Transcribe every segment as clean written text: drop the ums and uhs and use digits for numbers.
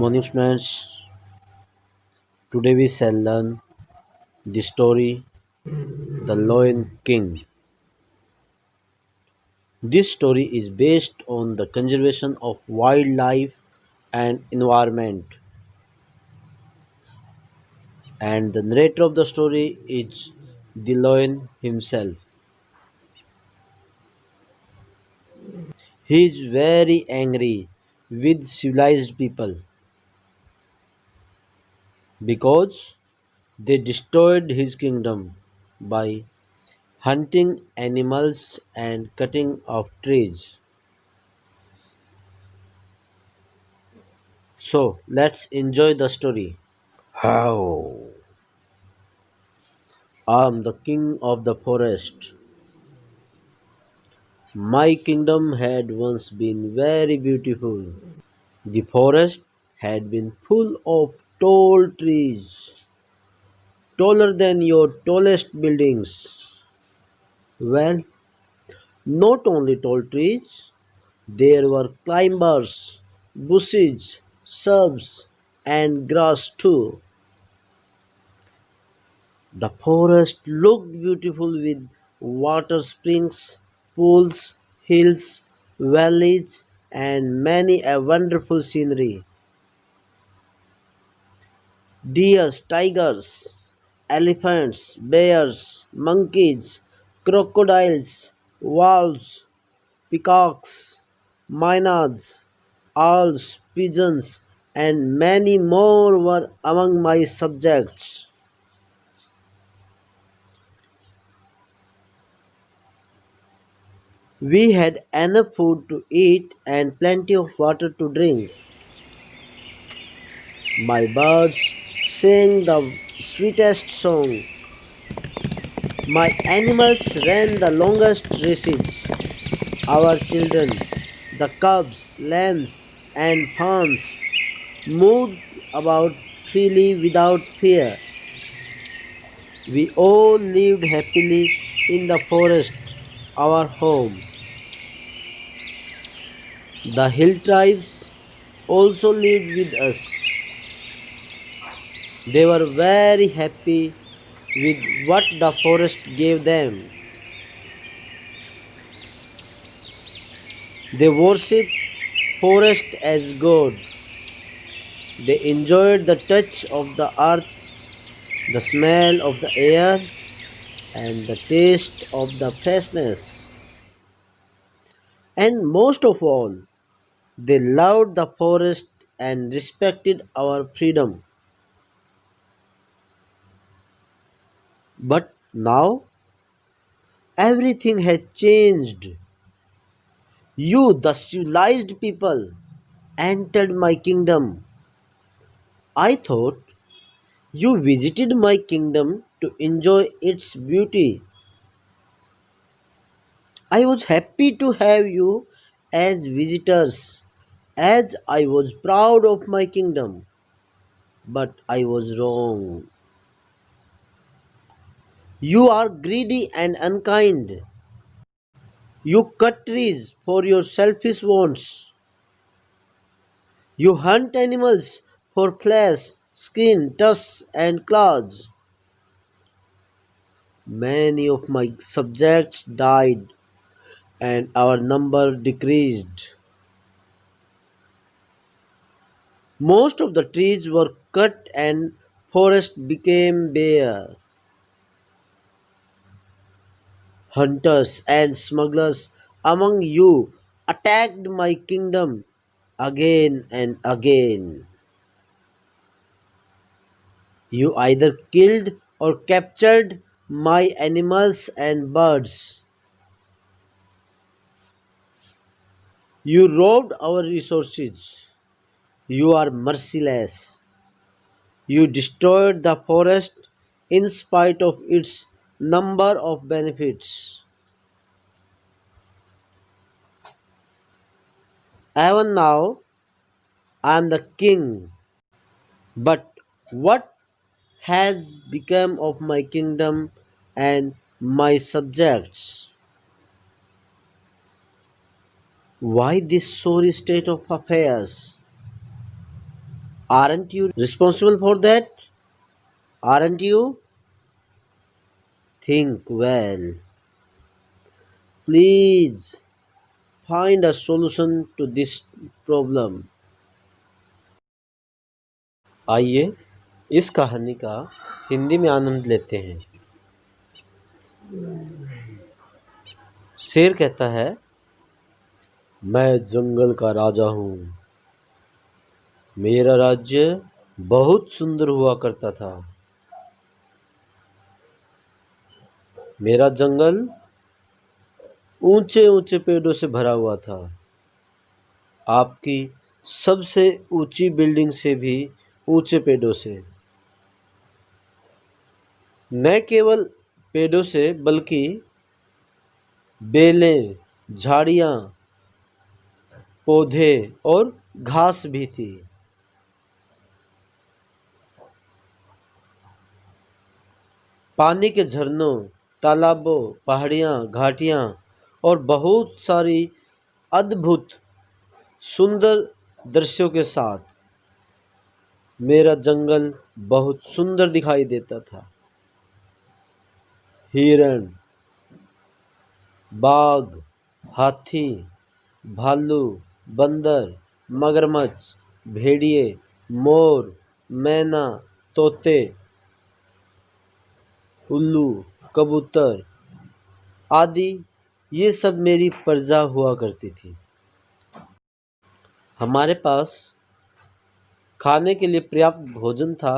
Morning students, today we shall learn the story The Lion King. This story is based on the conservation of wildlife and environment, and the narrator of the story is the lion himself. He is very angry with civilized people because they destroyed his kingdom by hunting animals and cutting off trees. So let's enjoy the story. How? I am the king of the forest. My kingdom had once been very beautiful. The forest had been full of tall trees, taller than your tallest buildings. Well, not only tall trees, there were climbers, bushes, shrubs, and grass too. The forest looked beautiful with water springs, pools, hills, valleys, and many a wonderful scenery. Deers, tigers, elephants, bears, monkeys, crocodiles, wolves, peacocks, mynads, owls, pigeons, and many more were among my subjects. We had enough food to eat and plenty of water to drink. My birds sang the sweetest song. My animals ran the longest races. Our children, the cubs, lambs, and fawns, moved about freely without fear. We all lived happily in the forest, our home. The hill tribes also lived with us. They were very happy with what the forest gave them. They worshipped forest as God. They enjoyed the touch of the earth, the smell of the air, and the taste of the freshness. And most of all, they loved the forest and respected our freedom. But now everything has changed. You, the civilized people, entered my kingdom. I thought you visited my kingdom to enjoy its beauty. I was happy to have you as visitors, as I was proud of my kingdom. But I was wrong. You are greedy and unkind. You cut trees for your selfish wants. You hunt animals for flesh, skin, tusks, and claws. Many of my subjects died and our number decreased. Most of the trees were cut and forest became bare. Hunters and smugglers among you attacked my kingdom again and again. You either killed or captured my animals and birds. You robbed our resources. You are merciless. You destroyed the forest in spite of its number of benefits. Even now, I am the king. But what has become of my kingdom and my subjects? Why this sorry state of affairs? Aren't you responsible for that? Aren't you? Think well. Please find a solution to this problem. आइए इस कहानी का हिंदी में आनंद लेते हैं। शेर कहता है, मैं जंगल का राजा हूँ। मेरा राज्य बहुत सुंदर हुआ करता था। मेरा जंगल ऊंचे ऊंचे पेड़ों से भरा हुआ था। आपकी सबसे ऊंची बिल्डिंग से भी ऊंचे पेड़ों से। न केवल पेड़ों से बल्कि बेलें, झाड़ियाँ, पौधे और घास भी थी। पानी के झरनों, तालाबों, पहाड़ियाँ, घाटियाँ और बहुत सारी अद्भुत सुंदर दृश्यों के साथ मेरा जंगल बहुत सुंदर दिखाई देता था। हिरण, बाघ, हाथी, भालू, बंदर, मगरमच्छ, भेड़िए, मोर, मैना, तोते, उल्लू, कबूतर आदि ये सब मेरी प्रजा हुआ करती थी। हमारे पास खाने के लिए पर्याप्त भोजन था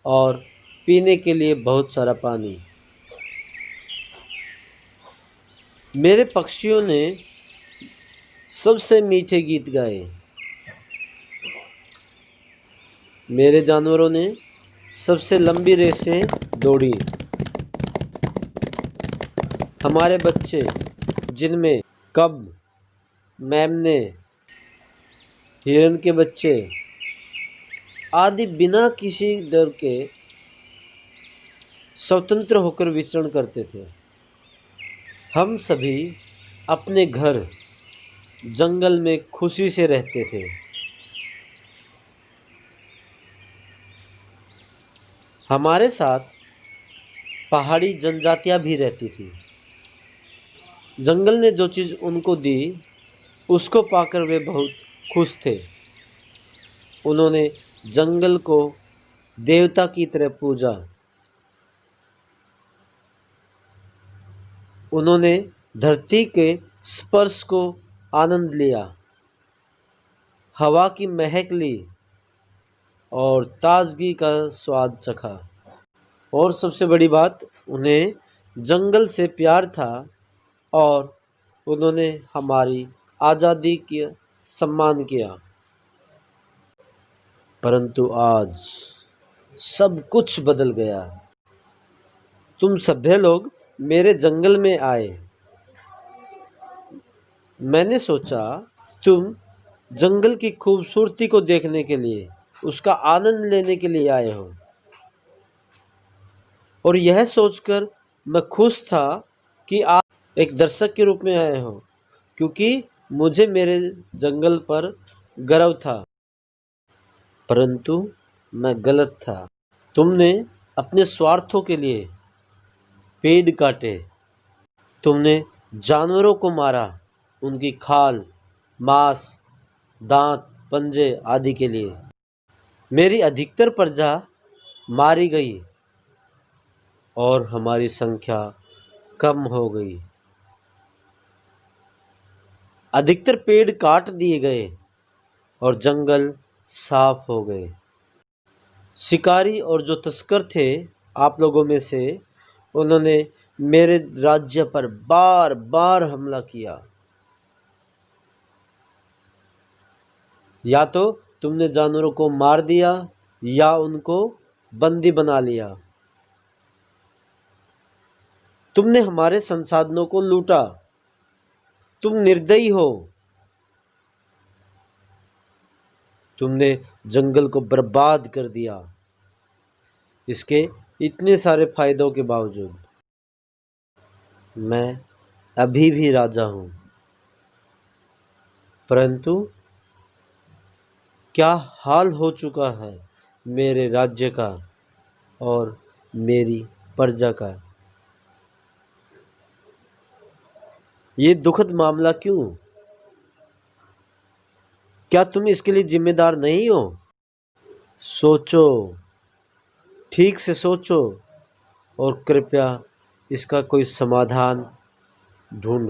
और पीने के लिए बहुत सारा पानी। मेरे पक्षियों ने सबसे मीठे गीत गाए। मेरे जानवरों ने सबसे लंबी रेसें दौड़ी। हमारे बच्चे, जिनमें कब, मेमने, हिरन के बच्चे आदि बिना किसी डर के स्वतंत्र होकर विचरण करते थे। हम सभी अपने घर जंगल में खुशी से रहते थे। हमारे साथ पहाड़ी जनजातियां भी रहती थी। जंगल ने जो चीज़ उनको दी उसको पाकर वे बहुत खुश थे। उन्होंने जंगल को देवता की तरह पूजा। उन्होंने धरती के स्पर्श को आनंद लिया, हवा की महक ली और ताजगी का स्वाद चखा। और सबसे बड़ी बात, उन्हें जंगल से प्यार था और उन्होंने हमारी आज़ादी की सम्मान किया। परंतु आज सब कुछ बदल गया। तुम सभ्य लोग मेरे जंगल में आए। मैंने सोचा तुम जंगल की खूबसूरती को देखने के लिए, उसका आनंद लेने के लिए आए हो। और यह सोचकर मैं खुश था कि आप एक दर्शक के रूप में आए हो, क्योंकि मुझे मेरे जंगल पर गर्व था। परंतु मैं गलत था। तुमने अपने स्वार्थों के लिए पेड़ काटे। तुमने जानवरों को मारा, उनकी खाल, मांस, दांत, पंजे आदि के लिए। मेरी अधिकतर प्रजा मारी गई और हमारी संख्या कम हो गई। अधिकतर पेड़ काट दिए गए और जंगल साफ हो गए। शिकारी और जो तस्कर थे आप लोगों में से, उन्होंने मेरे राज्य पर बार बार हमला किया। या तो तुमने जानवरों को मार दिया या उनको बंदी बना लिया। तुमने हमारे संसाधनों को लूटा। तुम निर्दयी हो। तुमने जंगल को बर्बाद कर दिया। इसके इतने सारे फायदों के बावजूद मैं अभी भी राजा हूं। परंतु क्या हाल हो चुका है मेरे राज्य का और मेरी प्रजा का। ये दुखद मामला क्यों? क्या तुम इसके लिए जिम्मेदार नहीं हो? सोचो, ठीक से सोचो और कृपया इसका कोई समाधान ढूंढो।